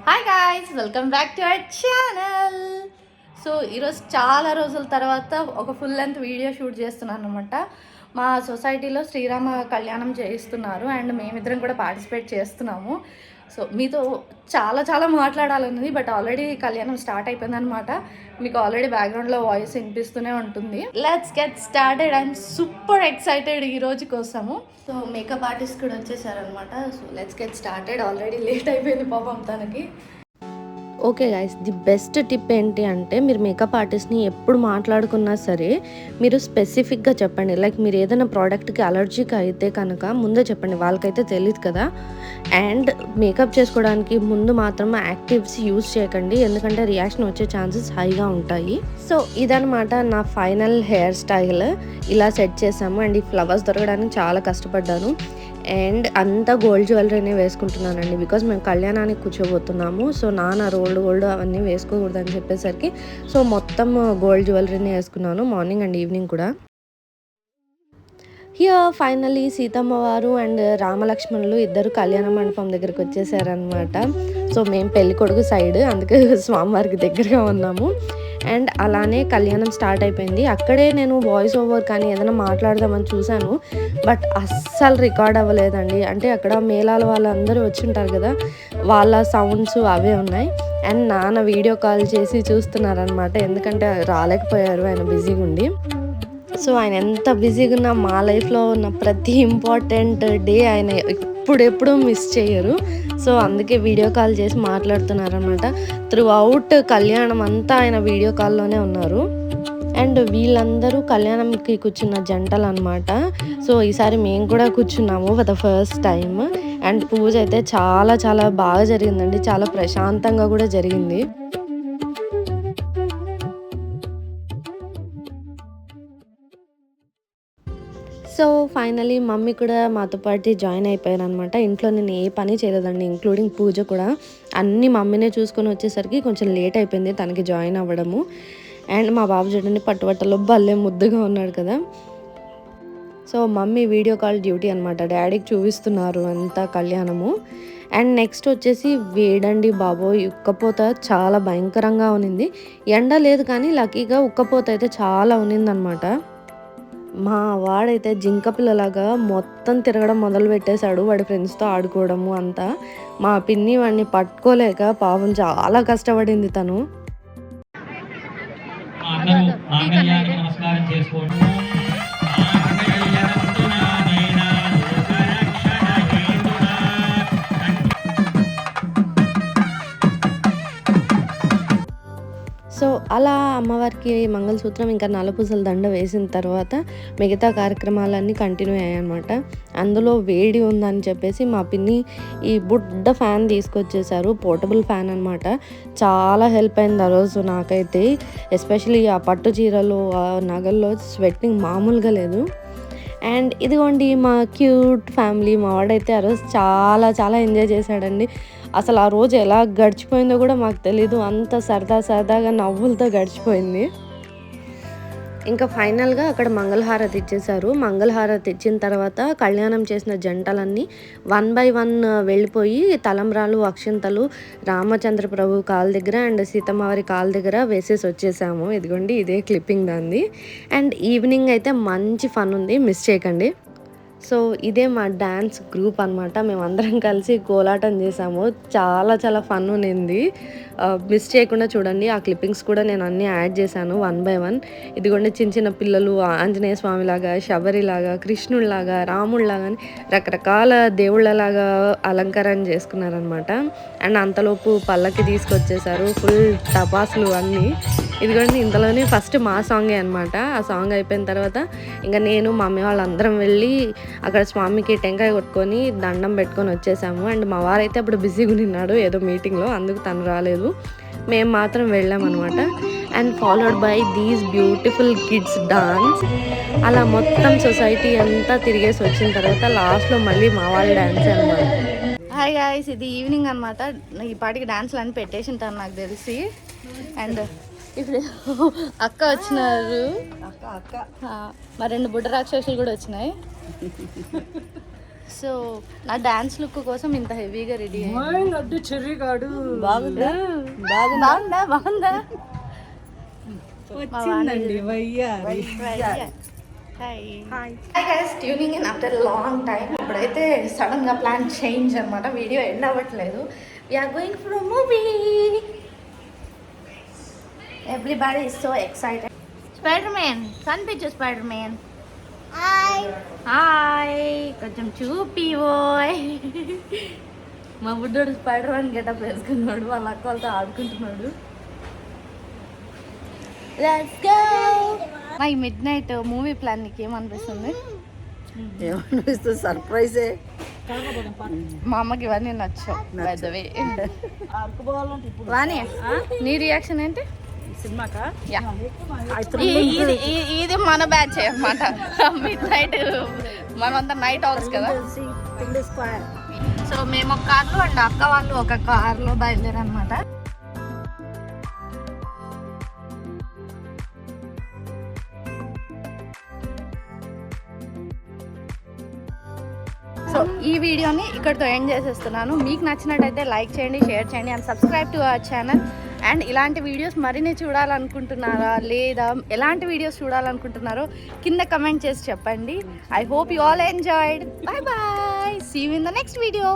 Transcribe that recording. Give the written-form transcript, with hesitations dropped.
Hi guys, welcome back to our channel. So ఈరోజు చాలా రోజుల తర్వాత ఒక ఫుల్ లెంత్ వీడియో షూట్ చేస్తున్నాను అనమాట. మా సొసైటీలో శ్రీరామ కళ్యాణం చేయిస్తున్నారు అండ్ మేమిద్దరం కూడా పార్టిసిపేట్ చేస్తున్నాము. సో మీతో చాలా మాట్లాడాలన్నది, బట్ ఆల్రెడీ కళ్యాణం స్టార్ట్ అయిపోయిందనమాట. మీకు ఆల్రెడీ బ్యాక్గ్రౌండ్లో వాయిస్ వినిపిస్తూనే ఉంటుంది. Let's get started. I'm super excited ఈ రోజు కోసము. సో మేకప్ ఆర్టిస్ట్ కూడా వచ్చేసారనమాట. So let's get started. Already late అయిపోయింది పాపం తనకి. Okay guys, the best tip ఏంటి అంటే, మీరు మేకప్ ఆర్టిస్ట్ని ఎప్పుడు మాట్లాడుకున్నా సరే మీరు స్పెసిఫిక్గా చెప్పండి. లైక్ మీరు ఏదైనా ప్రోడక్ట్కి అలర్జీకి అయితే కనుక ముందే చెప్పండి, వాళ్ళకైతే తెలియదు కదా. అండ్ మేకప్ చేసుకోవడానికి ముందు మాత్రం యాక్టివ్స్ యూజ్ చేయకండి, ఎందుకంటే రియాక్షన్ వచ్చే ఛాన్సెస్ హైగా ఉంటాయి. సో ఇదనమాట నా ఫైనల్ హెయిర్ స్టైల్. ఇలా సెట్ చేసాము అండ్ ఈ ఫ్లవర్స్ దొరకడానికి చాలా కష్టపడ్డాను. అండ్ అంతా గోల్డ్ జ్యువెలరీనే వేసుకుంటున్నానండి, బికాజ్ మేము కళ్యాణానికి కూర్చోబోతున్నాము. సో నాన్న గోల్డ్ అవన్నీ వేసుకోకూడదని చెప్పేసరికి సో మొత్తం గోల్డ్ జ్యువెలరీనే వేసుకున్నాను, మార్నింగ్ అండ్ ఈవినింగ్ కూడా. హియర్ ఫైనలీ సీతమ్మ వారు అండ్ రామలక్ష్మణులు ఇద్దరు కళ్యాణ మండపం దగ్గరికి వచ్చేసారనమాట. సో మేము పెళ్లి కొడుకు సైడ్, అందుకే స్వామివారికి దగ్గరగా ఉన్నాము. అండ్ అలానే కళ్యాణం స్టార్ట్ అయిపోయింది. అక్కడే నేను వాయిస్ ఓవర్ కానీ ఏదైనా మాట్లాడదామని చూశాను, బట్ అస్సలు రికార్డ్ అవ్వలేదండి. అంటే అక్కడ మేళాల వాళ్ళందరూ వచ్చి ఉంటారు కదా, వాళ్ళ సౌండ్స్ అవే ఉన్నాయి. అండ్ నాన్న వీడియో కాల్ చేసి చూస్తున్నారనమాట, ఎందుకంటే రాలేకపోయారు, ఆయన బిజీగా ఉండి. సో ఆయన ఎంత బిజీగా ఉన్నా మా లైఫ్లో ఉన్న ప్రతి ఇంపార్టెంట్ డే ఆయన ఎప్పుడెప్పుడు మిస్ చేయరు. సో అందుకే వీడియో కాల్ చేసి మాట్లాడుతున్నారనమాట. త్రూ అవుట్ కళ్యాణం అంతా ఆయన వీడియో కాల్లోనే ఉన్నారు. అండ్ వీళ్ళందరూ కళ్యాణంకి కూర్చున్న జంటలు అనమాట. సో ఈసారి మేము కూడా కూర్చున్నాము for the first time. And puja అయితే చాలా బాగా జరిగిందండి, చాలా ప్రశాంతంగా కూడా జరిగింది. సో ఫైనలీ మమ్మీ కూడా మాతో పాటు జాయిన్ అయిపోయారు అనమాట. ఇంట్లో నేను ఏ పని చేయలేదండి, ఇంక్లూడింగ్ పూజ కూడా. అన్నీ మమ్మీనే చూసుకొని వచ్చేసరికి కొంచెం లేట్ అయిపోయింది తనకి జాయిన్ అవ్వడము. అండ్ మా బాబు చూడండి పట్టుబట్టలో భలే ముద్దుగా ఉన్నాడు కదా. So mummy video call duty అనమాట, డాడీకి చూపిస్తున్నారు అంతా కళ్యాణము. అండ్ నెక్స్ట్ వచ్చేసి వేడండి బాబోయ్, ఉక్కపోత చాలా భయంకరంగా ఉన్నింది. ఎండ లేదు కానీ లక్కీగా ఉక్కపోత అయితే చాలా ఉన్నిందనమాట. మా వాడైతే జింక పిల్లలాగా మొత్తం తిరగడం మొదలు పెట్టేశాడు, వాడి ఫ్రెండ్స్తో ఆడుకోవడము అంతా. మా పిన్ని వాడిని పట్టుకోలేక పాపం చాలా కష్టపడింది తను. సో అలా అమ్మవారికి మంగళసూత్రం ఇంకా నల్లపూసల దండ వేసిన తర్వాత మిగతా కార్యక్రమాలన్నీ కంటిన్యూ అయ్యాయన్నమాట. అందులో వేడి ఉందని చెప్పేసి మా పిన్ని ఈ బుడ్డ ఫ్యాన్ తీసుకొచ్చేసారు, పోర్టబుల్ ఫ్యాన్ అనమాట. చాలా హెల్ప్ అయింది ఆ రోజు నాకైతే, ఎస్పెషలీ ఆ పట్టు చీరలు ఆ నగల్లో స్వెట్టింగ్ మామూలుగా లేదు. అండ్ ఇదిగోండి మా క్యూట్ ఫ్యామిలీ. మా వాడైతే ఆ రోజు చాలా ఎంజాయ్ చేశాడండి. అసలు ఆ రోజు ఎలా గడిచిపోయిందో కూడా మాకు తెలీదు, అంత సరదాగా నవ్వులతో గడిచిపోయింది. ఇంకా ఫైనల్గా అక్కడ మంగళహారతి ఇచ్చేశారు. మంగళహారతి ఇచ్చిన తర్వాత కళ్యాణం చేసిన జంటలన్నీ 1 by 1 వెళ్ళిపోయి తలంబ్రాలు అక్షింతలు రామచంద్ర ప్రభు కాళ్ళ దగ్గర అండ్ సీతమ్మవారి కాళ్ళ దగ్గర వేసేసి వచ్చేసాము. ఇదిగోండి ఇదే క్లిప్పింగ్ దాన్ని. అండ్ ఈవినింగ్ అయితే మంచి ఫన్ ఉంది, మిస్ చేయకండి. సో ఇదే మా డ్యాన్స్ గ్రూప్ అనమాట, మేమందరం కలిసి కోలాటం చేసాము. చాలా ఫన్ ఉన్నింది, మిస్ చేయకుండా చూడండి. ఆ క్లిప్పింగ్స్ కూడా నేను అన్నీ యాడ్ చేశాను 1 by 1. ఇదిగోండి చిన్న పిల్లలు ఆంజనేయ స్వామిలాగా, శబరిలాగా, కృష్ణుడిలాగా, రాముడిలాగా అని రకరకాల దేవుళ్ళలాగా అలంకరణ చేసుకున్నారనమాట. అండ్ అంతలోపు పల్లకి తీసుకొచ్చేసారు, ఫుల్ టపాసులు అన్నీ. ఇదిగోండి ఇంతలోనే ఫస్ట్ మా సాంగే అనమాట. ఆ సాంగ్ అయిపోయిన తర్వాత ఇంకా నేను మా మమ్మీ వాళ్ళందరం వెళ్ళి అక్కడ స్వామికి టెంకాయ కొట్టుకొని దండం పెట్టుకొని వచ్చేసాము. అండ్ మా వారైతే అప్పుడు బిజీగా ఉన్నాడు ఏదో మీటింగ్లో, అందుకు తను రాలేదు. మేము మాత్రం వెళ్ళామన్నమాట. And followed by these beautiful kids dance. అలా మొత్తం సొసైటీ అంతా తిరిగేసి వచ్చిన తర్వాత లాస్ట్లో మళ్ళీ మా వాళ్ళ డాన్స్ అనమాట. హాయ్ గాయ్స్, ఇది ఈవినింగ్ అనమాట. ఈ పాటికి డాన్స్లు అని పెట్టేసి ఉంటాను నాకు తెలిసి. అండ్ ఇప్పుడు అక్క వచ్చినారు, మా 2 బుడ్డ రాక్షసులు కూడా వచ్చినాయి. సో నా డాన్స్ లుక్ కోసం ఇంత హెవీగా రెడీ లడ్డు చెర్రిగాడు బాగుందా బాగుందా బాగుందా వచ్చిందండి వయ్యారి hi guys, tuning in after long time. ఇప్పుడైతే సడన్గా ప్లాన్ చేంజ్ అనమాట, వీడియో ఎండ్ అవ్వట్లేదు. We are going for a movie. Everybody is so excited. Spider Man కనిపించు, స్పైడర్ మ్యాన్ హాయ్. కొంచెం చూపి ఓయ్. మా బుడ్డోడు స్పైడర్ మ్యాన్ గెటప్ వేసుకున్నాడు, వాళ్ళ అక్క వాళ్ళతో ఆడుకుంటున్నాడు. Let's go. మా ఈ మిడ్ నైట్ మూవీ ప్లాన్ నీకు ఏమనిపిస్తుంది? ఏమనిపిస్తుంది? సర్ప్రైజే. మా అమ్మకి ఇవన్నీ నచ్చావు. వాణి, నీ రియాక్షన్ ఏంటి సినిమాకా? యా, ఇది మన బ్యాచ్ అన్నమాట. మిడ్ నైట్ మనమంతా నైట్ అవర్స్ కదా. సో మేము ఒక కార్లో అండ్ అక్క వాళ్ళు ఒక కార్లో బయలుదేరనమాట. సో ఈ వీడియోని ఇక్కడితో ఎండ్ చేసేస్తున్నాను. మీకు నచ్చినట్టయితే లైక్ చేయండి, షేర్ చేయండి and subscribe to our channel. And ఇలాంటి వీడియోస్ మరిన్ని చూడాలనుకుంటున్నారా లేదా ఎలాంటి వీడియోస్ చూడాలనుకుంటున్నారో కింద కమెంట్ చేసి చెప్పండి. I hope you all enjoyed. Bye bye, see you in the next video.